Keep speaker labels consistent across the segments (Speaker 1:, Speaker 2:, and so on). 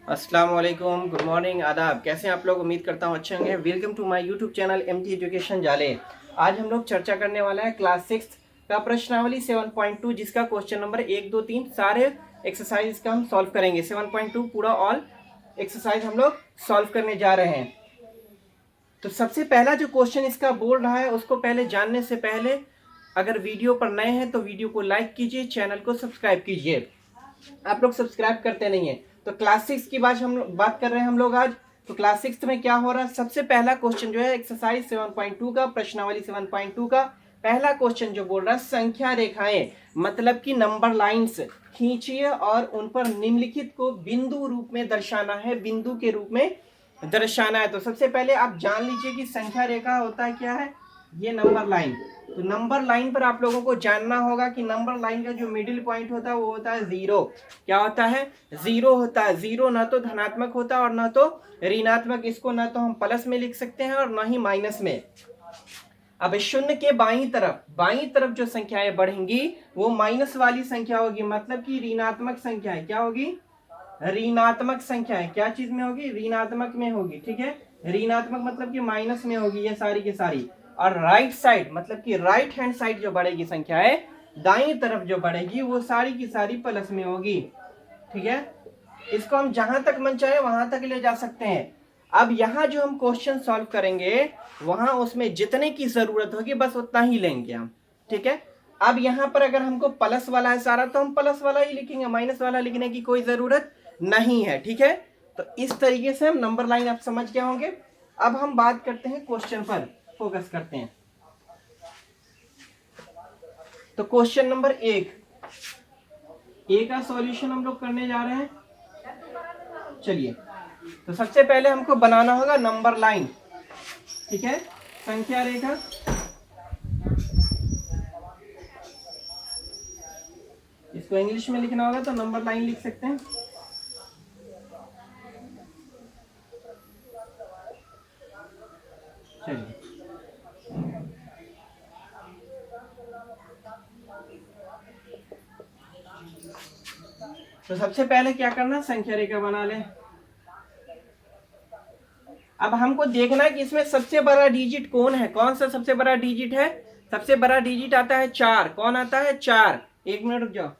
Speaker 1: अस्सलाम वालेकुम, good morning, आदाब। कैसे हैं आप लोग? उम्मीद करता हूँ अच्छे होंगे। Welcome to my YouTube channel MT education जाले। आज हम लोग चर्चा करने वाला है क्लास 6 का प्रश्नावली 7.2, जिसका क्वेश्चन नंबर 1, 2, 3 सारे एक्सरसाइज का हम सॉल्व करेंगे। 7.2 पूरा ऑल एक्सरसाइज हम लोग सॉल्व करने जा रहे हैं। तो सबसे पहला जो क्वेश्चन इसका बोल रहा है, उसको पहले जानने से पहले अगर वीडियो पर नए हैं तो वीडियो को लाइक कीजिए, चैनल को सब्सक्राइब कीजिए। आप लोग सब्सक्राइब करते नहीं है। तो क्लास 6 की बात कर रहे हैं हम लोग आज। तो क्लास 6 में क्या हो रहा है, सबसे पहला क्वेश्चन जो है एक्सरसाइज 7.2 का, प्रश्नावली 7.2 का पहला क्वेश्चन जो बोल रहा है, संख्या रेखाएं मतलब कि नंबर लाइंस खींचिए और उन पर निम्नलिखित को बिंदु रूप में दर्शाना है, बिंदु के रूप में दर्शाना है। तो सबसे पहले आप जान लीजिए कि संख्या रेखा होता है क्या है, ये नंबर लाइन। तो नंबर लाइन पर आप लोगों को जानना होगा कि नंबर लाइन का जो मिडिल पॉइंट होता है वो होता है जीरो। क्या होता है? जीरो होता है। जीरो ना तो धनात्मक होता है और ना तो ऋणात्मक। इसको ना तो हम प्लस में लिख सकते हैं और ना ही माइनस में। अब शून्य के बाईं तरफ जो संख्याएं बढ़ेंगी वो माइनस वाली संख्या होगी, मतलब कि ऋणात्मक संख्याएं। क्या होगी? ऋणात्मक संख्याएं। क्या चीज में होगी? ऋणात्मक में होगी। ठीक है, ऋणात्मक मतलब कि माइनस में होगी ये सारी की सारी। और राइट साइड मतलब कि राइट हैंड साइड जो बढ़ेगी संख्याएं, दाईं तरफ जो बढ़ेगी वो सारी की सारी प्लस में होगी। ठीक है, इसको हम जहां तक मन चाहे वहां तक ले जा सकते हैं। अब यहाँ जो हम क्वेश्चन सॉल्व करेंगे वहां उसमें जितने की जरूरत होगी बस उतना ही लेंगे हम। ठीक है, अब यहाँ पर अगर हमको प्लस वाला है सारा तो हम प्लस वाला ही लिखेंगे, माइनस वाला लिखने की कोई जरूरत नहीं है। ठीक है, तो इस तरीके से हम नंबर लाइन आप समझ गए होंगे। अब हम बात करते हैं क्वेश्चन पर, फोकस करते हैं। तो क्वेश्चन नंबर 1 ए का सॉल्यूशन हम लोग करने जा रहे हैं। चलिए, तो सबसे पहले हमको बनाना होगा नंबर लाइन। ठीक है, संख्या रेखा। इसको इंग्लिश में लिखना होगा तो नंबर लाइन लिख सकते हैं। चलिए, तो सबसे पहले क्या करना, संख्या रेखा बना लें। अब हमको देखना है कि इसमें सबसे बड़ा डिजिट कौन है, कौन सा सबसे बड़ा डिजिट है। सबसे बड़ा डिजिट आता है 4। कौन आता है? 4। एक मिनट रुक जाओ।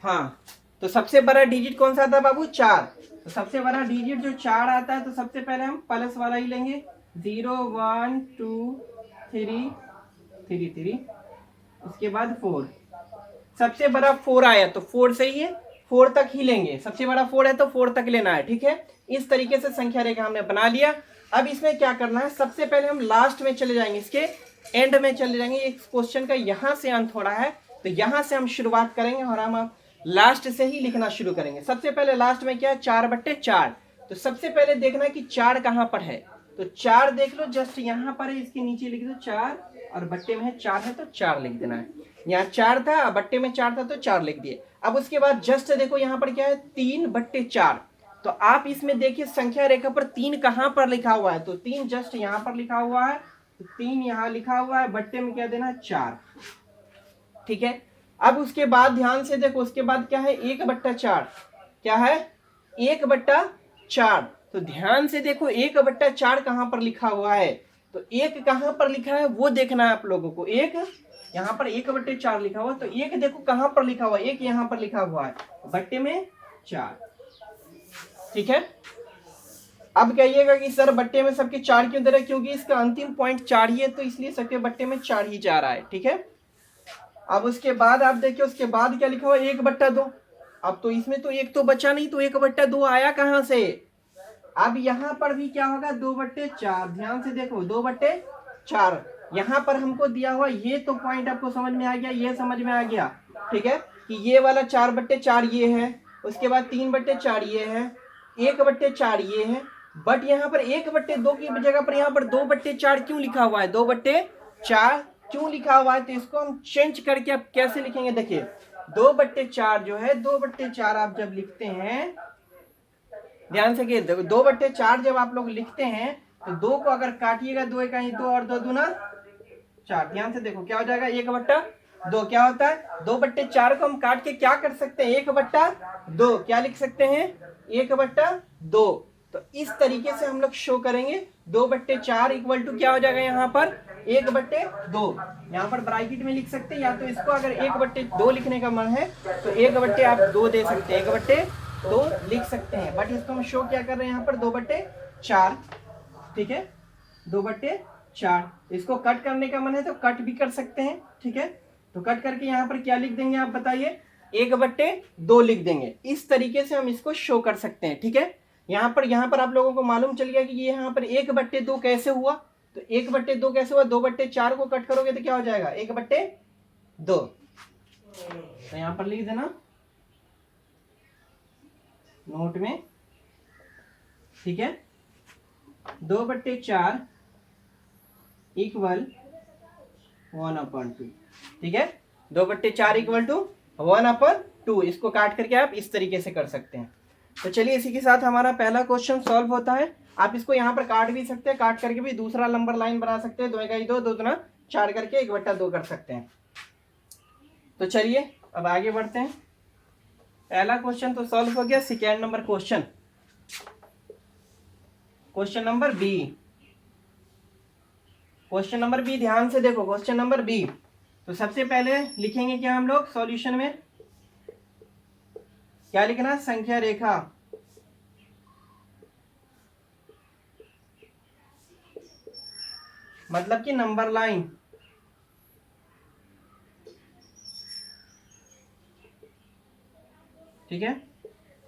Speaker 1: हाँ, तो सबसे बड़ा डिजिट कौन सा आता है बाबू? 4। तो सबसे बड़ा डिजिट जो 4 आता है, तो सबसे पहले हम प्लस वाला ही लेंगे। 0 1 2 3 3 3, उसके बाद 4। सबसे बड़ा 4 आया तो 4 सही है, 4 तक ही लेंगे। सबसे बड़ा 4 है तो 4 तक लेना है। ठीक है, इस तरीके से संख्या रेखा हमने बना लिया। अब इसमें क्या करना है, सबसे पहले हम लास्ट में चले जाएंगे, इसके एंड में चले जाएंगे। इस क्वेश्चन का यहां से अंत हो रहा है तो यहां से हम शुरुआत करेंगे और हम लास्ट से ही लिखना शुरू करेंगे। सबसे पहले लास्ट में क्या है? 4/4। तो सबसे पहले देखना कि 4 कहां पर है। तो 4 देख लो, जस्ट यहां पर है, इसके नीचे लिख दो 4, और बट्टे में 4 है तो 4 लिख देना है। यहाँ 4 था, बट्टे में 4 था तो 4 लिख दिए। अब उसके बाद जस्ट देखो यहाँ पर क्या है, 3/4। तो आप इसमें देखिए संख्या रेखा पर 3 कहां पर लिखा हुआ है, तो 3 जस्ट यहाँ पर लिखा हुआ है, तो 3 यहाँ लिखा हुआ है, बट्टे में क्या देना है? 4। ठीक है, अब उसके बाद ध्यान से देखो, उसके बाद क्या है? 1/4। क्या है? 1/4। तो ध्यान से देखो 1/4 कहां पर लिखा हुआ है, तो 1 कहां पर लिखा है वो देखना है आप लोगों को। 1 यहाँ पर 1/4 लिखा हुआ, तो 1 देखो कहां पर लिखा हुआ है, 1 यहाँ पर लिखा हुआ है, बट्टे में 4। ठीक है, अब कहिएगा कि सर बट्टे में सबके 4 क्यों दे रहे? क्योंकि इसका अंतिम पॉइंट 4 ही है, तो इसलिए सबके बट्टे में 4 ही जा रहा है। ठीक है, अब उसके बाद आप देखिए, उसके बाद क्या लिखा हुआ? 1/2। अब तो इसमें तो 1 तो बचा नहीं, तो 1/2 आया कहां से? अब यहां पर भी क्या होगा? 2/4। ध्यान से देखो, 2/4 यहां पर हमको दिया हुआ, ये तो पॉइंट आपको समझ में आ गया, ये समझ में आ गया। ठीक है, कि ये वाला 4/4 ये है, उसके बाद 3/4 ये है, 1/4 ये है। बट यहाँ पर 1/2 की जगह पर यहाँ पर 2/4 क्यों लिखा हुआ है? 2/4 क्यों लिखा हुआ है? तो इसको हम चेंज करके आप कैसे लिखेंगे, देखिए 2/4 जो है, 2/4 आप जब लिखते हैं, ध्यान से कि 2/4 जब आप लोग लिखते हैं तो 2 को अगर काटिएगा, 2 1 2 और 2 दूना 4। ध्यान से देखो क्या हो जाएगा? 1/2। 2 क्या होता है, 2/4 को हम काट के क्या कर सकते हैं, 1/2 क्या लिख सकते हैं, 1/2। तो इस तरीके से हम लोग शो करेंगे 2/4 इक्वल टू क्या हो जाएगा यहाँ पर 1/2। यहाँ पर ब्रैकेट में लिख सकते हैं, या तो इसको अगर 1/2 लिखने का मन है तो 1/2 दे सकते हैं, 1/2 लिख सकते हैं, बट इसको हम शो क्या कर रहे हैं यहाँ पर 2/4। ठीक है, 2/4। इसको कट करने का मन है तो कट भी कर सकते हैं। ठीक है, तो कट करके यहाँ पर क्या लिख देंगे आप बताइए, 1/2 लिख देंगे। इस तरीके से हम इसको शो कर सकते हैं। ठीक है, यहाँ पर आप लोगों को मालूम चल गया कि ये यहाँ पर 1/2 कैसे हुआ। तो 1/2 कैसे हुआ, 2/4 को कट करोगे तो क्या हो जाएगा 1/2। तो यहाँ पर लिख देना नोट में। ठीक है, 2/4 इक्वल 1/2। ठीक है, 2/4 इक्वल टू 1/2। इसको काट करके आप इस तरीके से कर सकते हैं। तो चलिए इसी के साथ हमारा पहला क्वेश्चन सॉल्व होता है। आप इसको यहाँ पर काट भी सकते हैं, काट करके भी दूसरा नंबर लाइन बना सकते हैं, 2 × 2 2 × 4 करके 1/2 कर सकते हैं। तो चलिए अब आगे बढ़ते हैं। पहला क्वेश्चन तो सॉल्व हो गया। Second number question, question number B. Question number B ध्यान से देखो, क्वेश्चन नंबर बी। तो सबसे पहले लिखेंगे क्या हम लोग सॉल्यूशन में, क्या लिखना, संख्या रेखा। मतलब कि नंबर लाइन। ठीक है,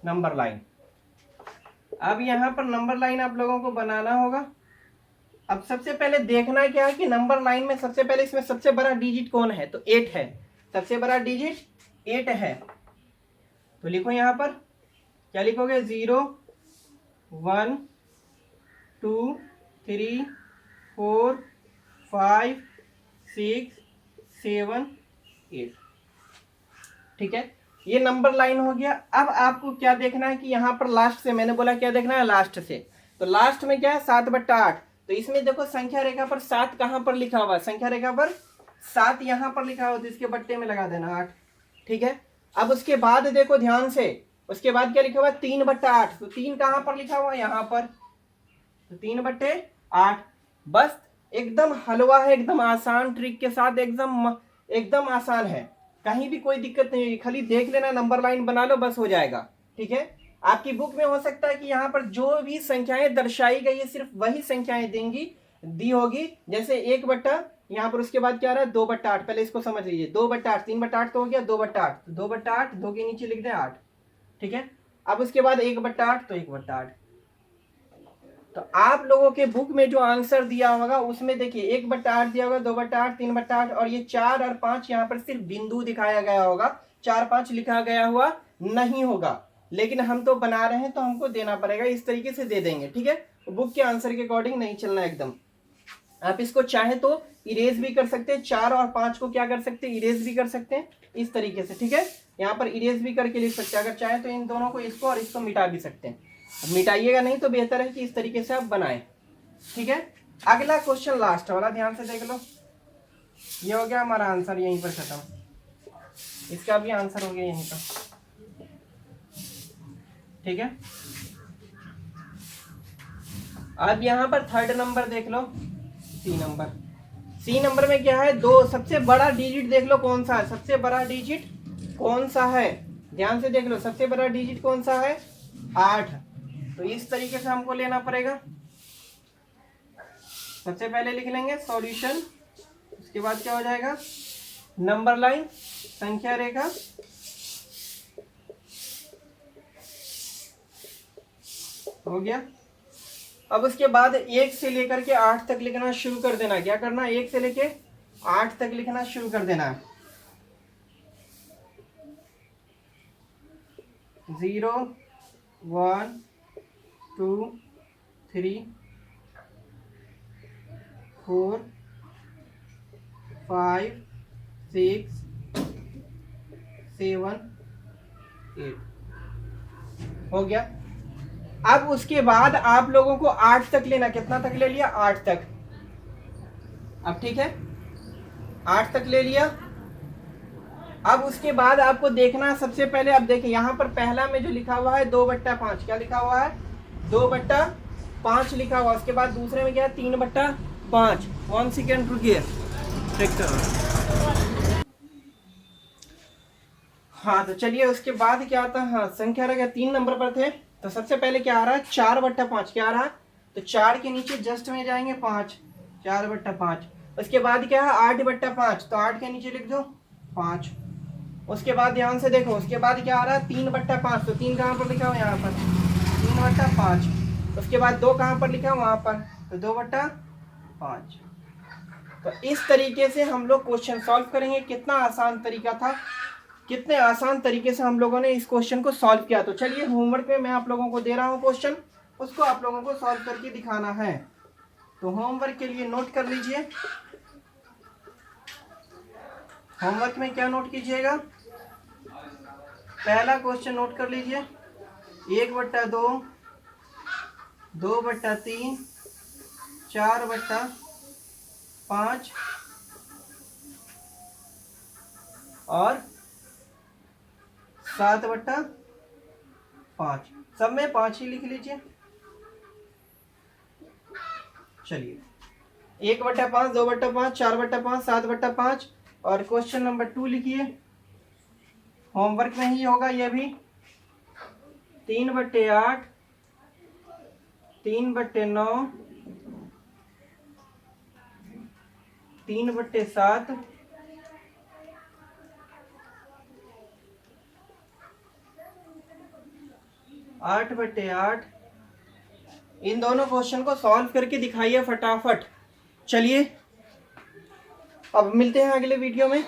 Speaker 1: नंबर लाइन। अब यहां पर नंबर लाइन आप लोगों को बनाना होगा। अब सबसे पहले देखना क्या है कि नंबर लाइन में सबसे पहले इसमें सबसे बड़ा डिजिट कौन है, तो 8 है। सबसे बड़ा डिजिट 8 है। तो लिखो यहां पर क्या लिखोगे, 0 1 2 3 4 5 6 7 8। ठीक है, ये नंबर लाइन हो गया। अब आपको क्या देखना है कि यहाँ पर लास्ट से, मैंने बोला क्या देखना है लास्ट से, तो लास्ट में क्या है 7/8। तो इसमें देखो संख्या रेखा पर 7 कहां पर लिखा हुआ है, संख्या रेखा पर 7 यहां पर लिखा हुआ, तो इसके बट्टे में लगा देना 8। ठीक है, अब उसके बाद देखो ध्यान से, उसके बाद क्या लिखा हुआ है 3/8। तो 3 कहां पर लिखा हुआ है, यहां पर, तो 3/8। बस एकदम हलवा है, एकदम आसान ट्रिक के साथ, एकदम आसान है, कहीं भी कोई दिक्कत नहीं है। खाली देख लेना, नंबर लाइन बना लो, बस हो जाएगा। ठीक है, आपकी बुक में हो सकता है कि यहाँ पर जो भी संख्याएं दर्शाई गई है सिर्फ वही संख्याएं दी होगी। जैसे 1/, यहाँ पर उसके बाद क्या रहा है 2/8। पहले इसको समझ लीजिए, 2/8, 3/8 तो हो गया, 2/8, तो 2/8, 2 के नीचे लिख दें 8। ठीक है, अब उसके बाद 1/8, तो 1/8। तो आप लोगों के बुक में जो आंसर दिया होगा उसमें देखिए 1/8 दिया होगा, 2/8, 3/8, और ये 4 और 5 यहाँ पर सिर्फ बिंदु दिखाया गया होगा, 4-5 लिखा गया हुआ नहीं होगा। लेकिन हम तो बना रहे हैं तो हमको देना पड़ेगा, इस तरीके से दे देंगे। ठीक है, बुक के आंसर के अकॉर्डिंग नहीं चलना एकदम। आप इसको चाहे तो इरेज भी कर सकते हैं, 4 और 5 को क्या कर सकते हैं, इरेज भी कर सकते हैं इस तरीके से। ठीक है, यहाँ पर इरेज भी करके लिख सकते हैं, अगर चाहे तो इन दोनों को, इसको और इसको मिटा भी सकते हैं। मिटाइएगा नहीं तो बेहतर है कि इस तरीके से आप बनाएं। ठीक है, अगला क्वेश्चन लास्ट वाला ध्यान से देख लो। ये हो गया हमारा आंसर, यहीं पर खत्म, इसका भी आंसर हो गया यहीं पर। ठीक है, अब यहाँ पर थर्ड नंबर देख लो, सी नंबर में क्या है, 2। सबसे बड़ा डिजिट देख लो कौन सा है, सबसे बड़ा डिजिट कौन सा है, ध्यान से देख लो, सबसे बड़ा डिजिट कौन सा है, 8। तो इस तरीके से हमको लेना पड़ेगा। सबसे पहले लिख लेंगे सॉल्यूशन, उसके बाद क्या हो जाएगा नंबर लाइन, संख्या रेखा, हो गया। अब उसके बाद 1 से लेकर के 8 तक लिखना शुरू कर देना। क्या करना, 1 से लेके 8 तक लिखना शुरू कर देना। 0 1 2 3 4 5 6 7 8 हो गया। अब उसके बाद आप लोगों को 8 तक लेना, कितना तक ले लिया, 8 तक। अब ठीक है, 8 तक ले लिया। अब उसके बाद आपको देखना, सबसे पहले अब देखिए यहाँ पर पहला में जो लिखा हुआ है 2/5, क्या लिखा हुआ है 2/5 लिखा हुआ। उसके बाद दूसरे में क्या है 3/5। 1 सेकेंड रुकिए, चेक करो। हाँ तो चलिए उसके बाद क्या आता है, हाँ संख्या रह गया 3 नंबर पर थे। तो सबसे पहले क्या आ रहा है 4/5, क्या आ रहा है, तो 4 के नीचे जस्ट में जाएंगे 5, 4/5। उसके बाद क्या है 8/5, तो 8 के नीचे लिख दो 5। उसके बाद ध्यान से देखो, उसके बाद क्या आ रहा है 3/5, तो 3 कहाँ पर लिखा हुआ है यहाँ पर 3/5। उसके बाद 2 कहाँ पर लिखा है वहां पर, तो 2/5। तो इस तरीके से हम लोग क्वेश्चन सॉल्व करेंगे। कितना आसान तरीका था, कितने आसान तरीके से हम लोगों ने इस क्वेश्चन को सॉल्व किया। तो चलिए होमवर्क में मैं आप लोगों को दे रहा हूँ क्वेश्चन, उसको आप लोगों को सॉल्व करके दिखाना है। तो होमवर्क के लिए नोट कर लीजिए। होमवर्क में क्या नोट कीजिएगा, पहला क्वेश्चन नोट कर लीजिए 1/2, 2/3, 4/5 और 7/5। सब में 5 ही लिख लीजिए। चलिए 1/5, 2/5, 4/5, 7/5 और क्वेश्चन नंबर 2 लिखिए। होमवर्क में ही होगा ये भी। 3/8, 3/9, 3/7, 8/8। इन दोनों क्वेश्चन को सॉल्व करके दिखाइए फटाफट। चलिए अब मिलते हैं अगले वीडियो में।